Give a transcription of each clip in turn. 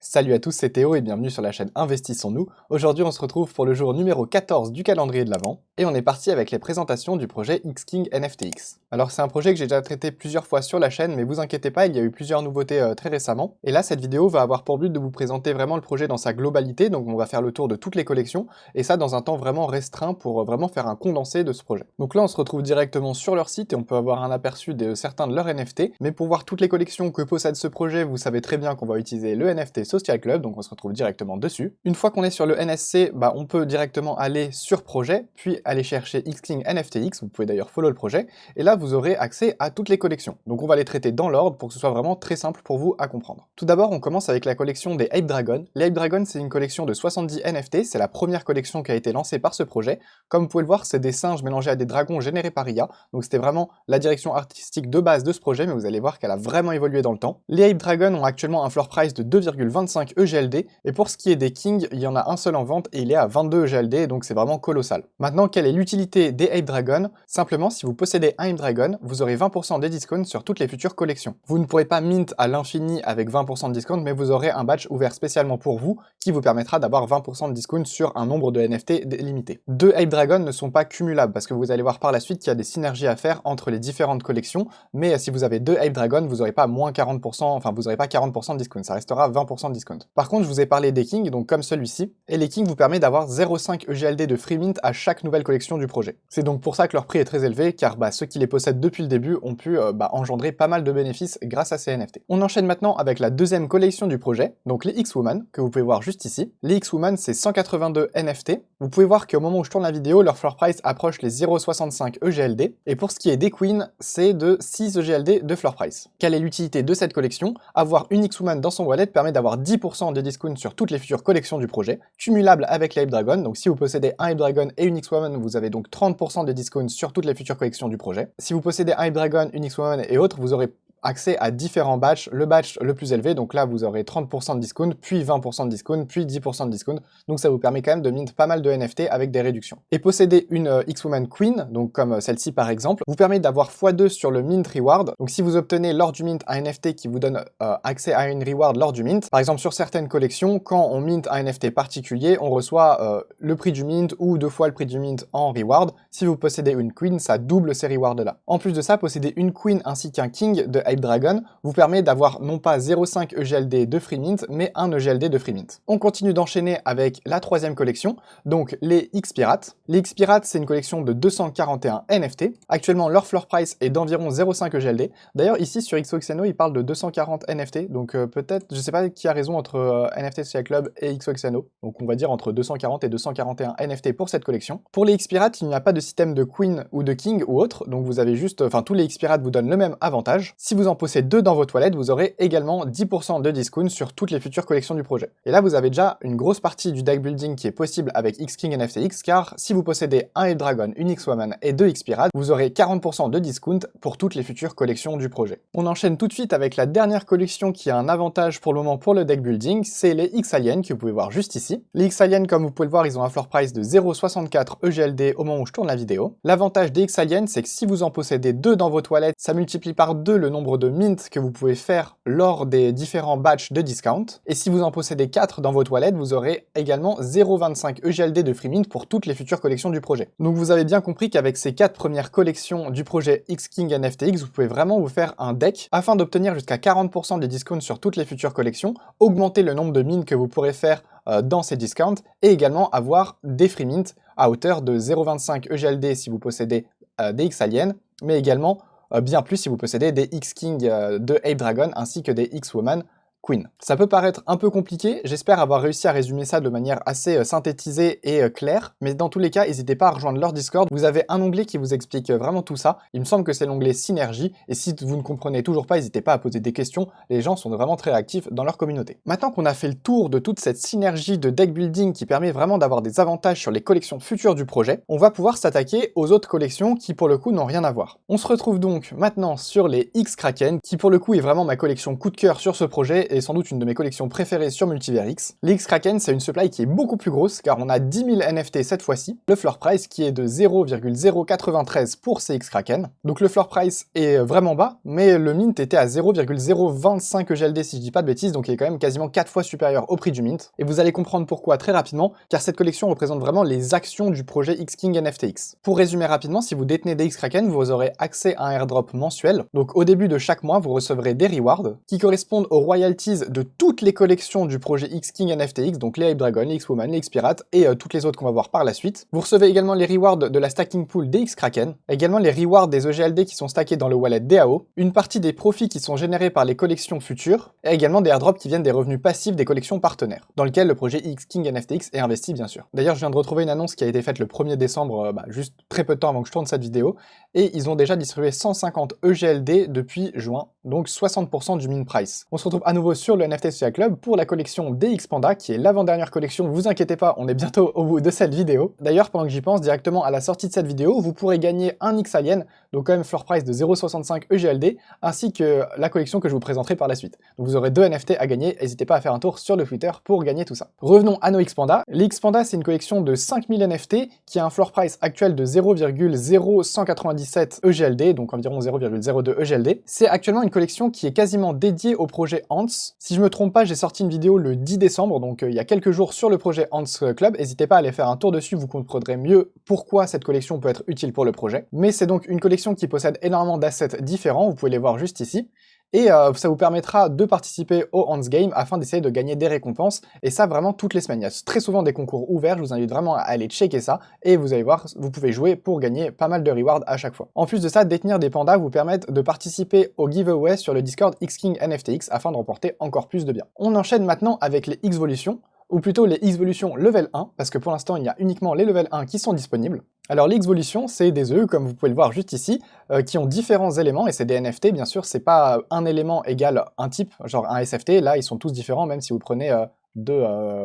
Salut à tous, c'est Théo et bienvenue sur la chaîne Investissons-nous. Aujourd'hui on se retrouve pour le jour numéro 14 du calendrier de l'Avent et on est parti avec les présentations du projet Xking NFTX. Alors c'est un projet que j'ai déjà traité plusieurs fois sur la chaîne, mais vous inquiétez pas, il y a eu plusieurs nouveautés très récemment. Et là cette vidéo va avoir pour but de vous présenter vraiment le projet dans sa globalité, donc on va faire le tour de toutes les collections, et ça dans un temps vraiment restreint pour vraiment faire un condensé de ce projet. Donc là on se retrouve directement sur leur site et on peut avoir un aperçu de certains de leurs NFT, mais pour voir toutes les collections que possède ce projet, vous savez très bien qu'on va utiliser le NFT Social Club, donc on se retrouve directement dessus. Une fois qu'on est sur le NSC, on peut directement aller sur projet, puis aller chercher Xking NFTX, vous pouvez d'ailleurs follow le projet, et là vous aurez accès à toutes les collections. Donc on va les traiter dans l'ordre pour que ce soit vraiment très simple pour vous à comprendre. Tout d'abord on commence avec la collection des Ape Dragon. Les Ape Dragon c'est une collection de 70 NFT, c'est la première collection qui a été lancée par ce projet. Comme vous pouvez le voir, c'est des singes mélangés à des dragons générés par IA, donc c'était vraiment la direction artistique de base de ce projet, mais vous allez voir qu'elle a vraiment évolué dans le temps. Les Ape Dragon ont actuellement un floor price de 2,25 EGLD, et pour ce qui est des Kings, il y en a un seul en vente et il est à 22 EGLD, donc c'est vraiment colossal. Maintenant, quelle est l'utilité des Ape Dragon? Simplement, si vous possédez un Ape Dragon, vous aurez 20% de discount sur toutes les futures collections. Vous ne pourrez pas mint à l'infini avec 20% de discount, mais vous aurez un badge ouvert spécialement pour vous, qui vous permettra d'avoir 20% de discount sur un nombre de NFT limité. Deux Ape Dragon ne sont pas cumulables, parce que vous allez voir par la suite qu'il y a des synergies à faire entre les différentes collections, mais si vous avez deux Ape Dragon, vous n'aurez pas moins 40%, enfin vous n'aurez pas 40% de discount, ça restera 20% de discount. Par contre, je vous ai parlé des Kings, donc comme celui-ci, et les Kings vous permettent d'avoir 0,5 EGLD de free mint à chaque nouvelle collection du projet. C'est donc pour ça que leur prix est très élevé, car ceux qui les possèdent depuis le début ont pu engendrer pas mal de bénéfices grâce à ces NFT. On enchaîne maintenant avec la deuxième collection du projet, donc les X-Woman, que vous pouvez voir juste ici. Les X-Woman, c'est 182 NFT. Vous pouvez voir qu'au moment où je tourne la vidéo, leur floor price approche les 0,65 EGLD, et pour ce qui est des Queens, c'est de 6 EGLD de floor price. Quelle est l'utilité de cette collection? Avoir une X-Woman dans son wallet permet d'avoir 10% de discount sur toutes les futures collections du projet, cumulable avec l'Ape Dragon, donc si vous possédez un Ape Dragon et une X-Woman, vous avez donc 30% de discount sur toutes les futures collections du projet. Si vous possédez un Ape Dragon, une X-Woman et autres, vous aurez accès à différents batchs, le batch le plus élevé, donc là vous aurez 30% de discount, puis 20% de discount, puis 10% de discount, donc ça vous permet quand même de mint pas mal de NFT avec des réductions. Et posséder une X-Woman Queen, donc comme celle-ci par exemple, vous permet d'avoir x2 sur le mint reward, donc si vous obtenez lors du mint un NFT qui vous donne accès à une reward lors du mint, par exemple sur certaines collections, quand on mint un NFT particulier, on reçoit le prix du mint ou 2 fois le prix du mint en reward. Si vous possédez une Queen, ça double ces rewards là. En plus de ça, posséder une Queen ainsi qu'un King de Ape Dragon vous permet d'avoir non pas 0,5 EGLD de free mint, mais 1 EGLD de free mint. On continue d'enchaîner avec la troisième collection, donc les X-Pirates. Les X-Pirates, c'est une collection de 241 NFT. Actuellement, leur floor price est d'environ 0,5 EGLD. D'ailleurs, ici sur XOXNO, ils parlent de 240 NFT, donc peut-être, je sais pas qui a raison entre NFT Social Club et XOXNO, donc on va dire entre 240 et 241 NFT pour cette collection. Pour les X-Pirates, il n'y a pas de système de Queen ou de King ou autre, donc vous avez juste, tous les X-Pirates vous donnent le même avantage. Si vous en possédez 2 dans vos toilettes, vous aurez également 10% de discount sur toutes les futures collections du projet. Et là, vous avez déjà une grosse partie du deck building qui est possible avec Xking NFTX, car si vous possédez un Ape Dragon, une X-Woman et 2 X-Pirates, vous aurez 40% de discount pour toutes les futures collections du projet. On enchaîne tout de suite avec la dernière collection qui a un avantage pour le moment pour le deck building, c'est les X-Aliens que vous pouvez voir juste ici. Les X-Aliens, comme vous pouvez le voir, ils ont un floor price de 0,64 EGLD au moment où je tourne la vidéo. L'avantage des X-Aliens, c'est que si vous en possédez 2 dans vos toilettes, ça multiplie par 2 le nombre de mint que vous pouvez faire lors des différents batchs de discount. Et si vous en possédez 4 dans vos toilettes, vous aurez également 0,25 EGLD de free mint pour toutes les futures collections du projet. Donc vous avez bien compris qu'avec ces 4 premières collections du projet Xking NFTX, vous pouvez vraiment vous faire un deck afin d'obtenir jusqu'à 40% de discount sur toutes les futures collections, augmenter le nombre de mint que vous pourrez faire dans ces discounts, et également avoir des free mint à hauteur de 0,25 EGLD si vous possédez des X-Aliens, mais également bien plus si vous possédez des X-King de Ape Dragon ainsi que des X-Woman Queen. Ça peut paraître un peu compliqué, j'espère avoir réussi à résumer ça de manière assez synthétisée et claire, mais dans tous les cas, n'hésitez pas à rejoindre leur Discord, vous avez un onglet qui vous explique vraiment tout ça, il me semble que c'est l'onglet Synergie, et si vous ne comprenez toujours pas, n'hésitez pas à poser des questions, les gens sont vraiment très réactifs dans leur communauté. Maintenant qu'on a fait le tour de toute cette synergie de deck building qui permet vraiment d'avoir des avantages sur les collections futures du projet, on va pouvoir s'attaquer aux autres collections qui pour le coup n'ont rien à voir. On se retrouve donc maintenant sur les X-Kraken, qui pour le coup est vraiment ma collection coup de cœur sur ce projet, est sans doute une de mes collections préférées sur Multiverse. Les X-Kraken, c'est une supply qui est beaucoup plus grosse, car on a 10 000 NFT cette fois-ci. Le floor price qui est de 0,093 pour ces X-Kraken. Donc le floor price est vraiment bas, mais le mint était à 0,025 EGLD si je dis pas de bêtises, donc il est quand même quasiment 4 fois supérieur au prix du mint. Et vous allez comprendre pourquoi très rapidement, car cette collection représente vraiment les actions du projet X-King NFTX. Pour résumer rapidement, si vous détenez des X-Kraken, vous aurez accès à un airdrop mensuel. Donc au début de chaque mois, vous recevrez des rewards qui correspondent aux royalties de toutes les collections du projet X-King NFTX, donc les Hype Dragon, les X-Woman, les X-Pirate et toutes les autres qu'on va voir par la suite. Vous recevez également les rewards de la stacking pool des X-Kraken, également les rewards des EGLD qui sont stackés dans le wallet DAO, une partie des profits qui sont générés par les collections futures, et également des airdrops qui viennent des revenus passifs des collections partenaires, dans lequel le projet X-King NFTX est investi bien sûr. D'ailleurs, je viens de retrouver une annonce qui a été faite le 1er décembre, juste très peu de temps avant que je tourne cette vidéo, et ils ont déjà distribué 150 EGLD depuis juin, donc 60% du min price. On se retrouve à nouveau sur le NFT Social Club pour la collection des X-Panda, qui est l'avant-dernière collection, vous inquiétez pas, on est bientôt au bout de cette vidéo. D'ailleurs, pendant que j'y pense, directement à la sortie de cette vidéo, vous pourrez gagner un X-Alien, donc quand même floor price de 0,65 EGLD, ainsi que la collection que je vous présenterai par la suite. Donc vous aurez 2 NFT à gagner, n'hésitez pas à faire un tour sur le Twitter pour gagner tout ça. Revenons à nos X-Panda. Les X-Panda, c'est une collection de 5000 NFT qui a un floor price actuel de 0,0197 EGLD, donc environ 0,02 EGLD. C'est actuellement une collection qui est quasiment dédiée au projet Ants. Si je me trompe pas, j'ai sorti une vidéo le 10 décembre, donc il y a quelques jours sur le projet Ants Club. N'hésitez pas à aller faire un tour dessus, vous comprendrez mieux pourquoi cette collection peut être utile pour le projet. Mais c'est donc une collection qui possède énormément d'assets différents, vous pouvez les voir juste ici. Et ça vous permettra de participer au Ants Game afin d'essayer de gagner des récompenses, et ça vraiment toutes les semaines. Il y a très souvent des concours ouverts, je vous invite vraiment à aller checker ça, et vous allez voir, vous pouvez jouer pour gagner pas mal de rewards à chaque fois. En plus de ça, détenir des pandas vous permettent de participer au giveaway sur le Discord X-King NFTX afin de remporter encore plus de biens. On enchaîne maintenant avec les X-Volutions, ou plutôt les X-Volutions level 1, parce que pour l'instant il y a uniquement les level 1 qui sont disponibles. Alors les X-Volutions, c'est des œufs, comme vous pouvez le voir juste ici, qui ont différents éléments, et c'est des NFT bien sûr, c'est pas un élément égal un type, genre un SFT, là ils sont tous différents, même si vous prenez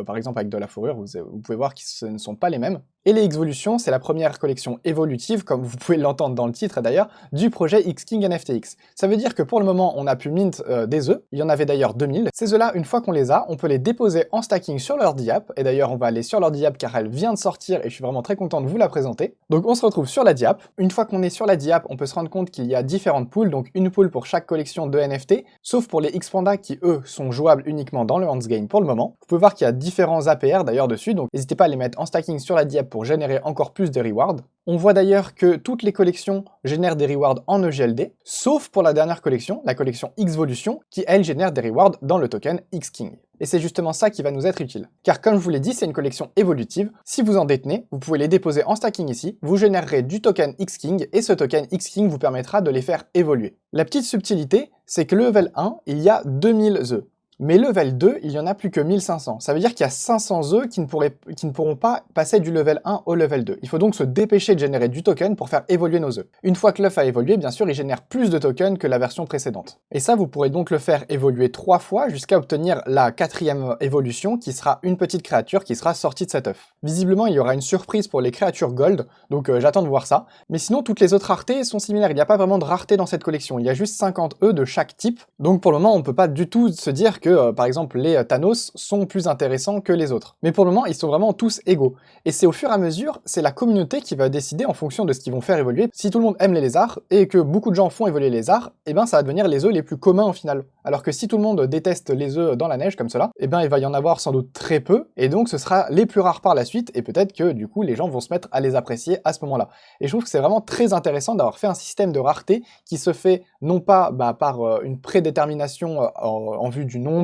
par exemple avec de la fourrure, vous pouvez voir qu'ils ne sont pas les mêmes. Et les X-Volutions, c'est la première collection évolutive, comme vous pouvez l'entendre dans le titre d'ailleurs, du projet X-King NFTX. Ça veut dire que pour le moment, on a pu mint des œufs, il y en avait d'ailleurs 2000. Ces œufs-là, une fois qu'on les a, on peut les déposer en stacking sur leur DApp, et d'ailleurs on va aller sur leur DApp car elle vient de sortir et je suis vraiment très content de vous la présenter. Donc on se retrouve sur la DApp. Une fois qu'on est sur la DApp, on peut se rendre compte qu'il y a différentes pools, donc une pool pour chaque collection de NFT, sauf pour les X-Panda qui eux sont jouables uniquement dans le Ants Game pour le moment. Vous pouvez voir qu'il y a différents APR d'ailleurs dessus, donc n'hésitez pas à les mettre en stacking sur la DApp pour générer encore plus de rewards. On voit d'ailleurs que toutes les collections génèrent des rewards en EGLD, sauf pour la dernière collection, la collection X-Volution, qui elle génère des rewards dans le token X-King. Et c'est justement ça qui va nous être utile. Car comme je vous l'ai dit, c'est une collection évolutive. Si vous en détenez, vous pouvez les déposer en stacking ici, vous générerez du token X-King, et ce token X-King vous permettra de les faire évoluer. La petite subtilité, c'est que level 1, il y a 2000 œufs. Mais level 2, il y en a plus que 1500. Ça veut dire qu'il y a 500 œufs qui ne pourront pas passer du level 1 au level 2. Il faut donc se dépêcher de générer du token pour faire évoluer nos œufs. Une fois que l'œuf a évolué, bien sûr, il génère plus de tokens que la version précédente. Et ça, vous pourrez donc le faire évoluer 3 fois jusqu'à obtenir la 4e évolution qui sera une petite créature qui sera sortie de cet œuf. Visiblement, il y aura une surprise pour les créatures gold, donc j'attends de voir ça. Mais sinon, toutes les autres raretés sont similaires. Il n'y a pas vraiment de rareté dans cette collection. Il y a juste 50 œufs de chaque type. Donc pour le moment, on ne peut pas du tout se dire que par exemple les Thanos sont plus intéressants que les autres. Mais pour le moment ils sont vraiment tous égaux. Et c'est au fur et à mesure, c'est la communauté qui va décider en fonction de ce qu'ils vont faire évoluer. Si tout le monde aime les lézards et que beaucoup de gens font évoluer les lézards, et ben ça va devenir les œufs les plus communs au final. Alors que si tout le monde déteste les œufs dans la neige comme cela, et ben il va y en avoir sans doute très peu, et donc ce sera les plus rares par la suite, et peut-être que du coup les gens vont se mettre à les apprécier à ce moment-là. Et je trouve que c'est vraiment très intéressant d'avoir fait un système de rareté qui se fait non pas par une prédétermination en vue du nombre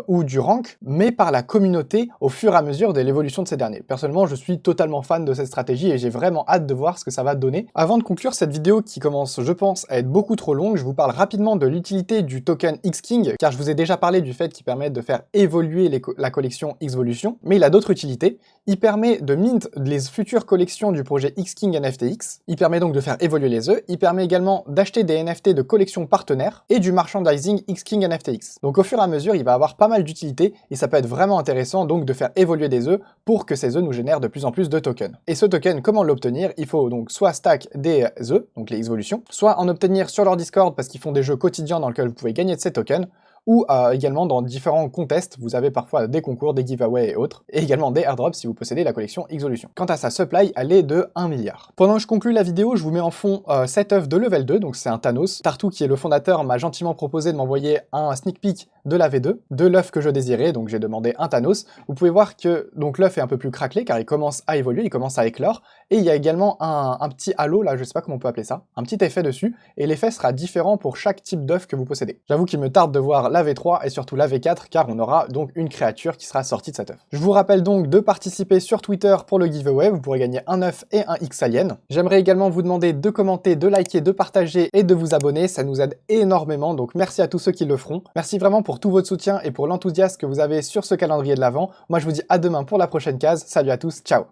ou du rank, mais par la communauté au fur et à mesure de l'évolution de ces derniers. Personnellement, je suis totalement fan de cette stratégie et j'ai vraiment hâte de voir ce que ça va donner. Avant de conclure cette vidéo qui commence, je pense, à être beaucoup trop longue, je vous parle rapidement de l'utilité du token X-King, car je vous ai déjà parlé du fait qu'il permet de faire évoluer la collection X-Volution, mais il a d'autres utilités. Il permet de mint les futures collections du projet X-King NFTX, il permet donc de faire évoluer les œufs, il permet également d'acheter des NFT de collections partenaires et du merchandising X-King NFTX. Donc au fur et à mesure, il va avoir pas mal d'utilité et ça peut être vraiment intéressant donc de faire évoluer des œufs pour que ces œufs nous génèrent de plus en plus de tokens. Et ce token, comment l'obtenir? Il faut donc soit stack des œufs, donc les X-Volutions, soit en obtenir sur leur Discord parce qu'ils font des jeux quotidiens dans lesquels vous pouvez gagner de ces tokens, ou également dans différents contests, vous avez parfois des concours, des giveaways et autres, et également des airdrops si vous possédez la collection Xolution. Quant à sa supply, elle est de 1 milliard. Pendant que je conclue la vidéo, je vous mets en fond cet œuf de level 2, donc c'est un Thanos. Tartou, qui est le fondateur, m'a gentiment proposé de m'envoyer un sneak peek de la V2, de l'œuf que je désirais, donc j'ai demandé un Thanos. Vous pouvez voir que donc l'œuf est un peu plus craquelé car il commence à évoluer, il commence à éclore, et il y a également un petit halo, là je sais pas comment on peut appeler ça, un petit effet dessus, et l'effet sera différent pour chaque type d'œuf que vous possédez. J'avoue qu'il me tarde de voir la V3 et surtout la V4 car on aura donc une créature qui sera sortie de cet œuf. Je vous rappelle donc de participer sur Twitter pour le giveaway, vous pourrez gagner un œuf et un X-Alien. J'aimerais également vous demander de commenter, de liker, de partager et de vous abonner, ça nous aide énormément, donc merci à tous ceux qui le feront. Merci vraiment pour tout votre soutien et pour l'enthousiasme que vous avez sur ce calendrier de l'Avent. Moi je vous dis à demain pour la prochaine case, salut à tous, ciao!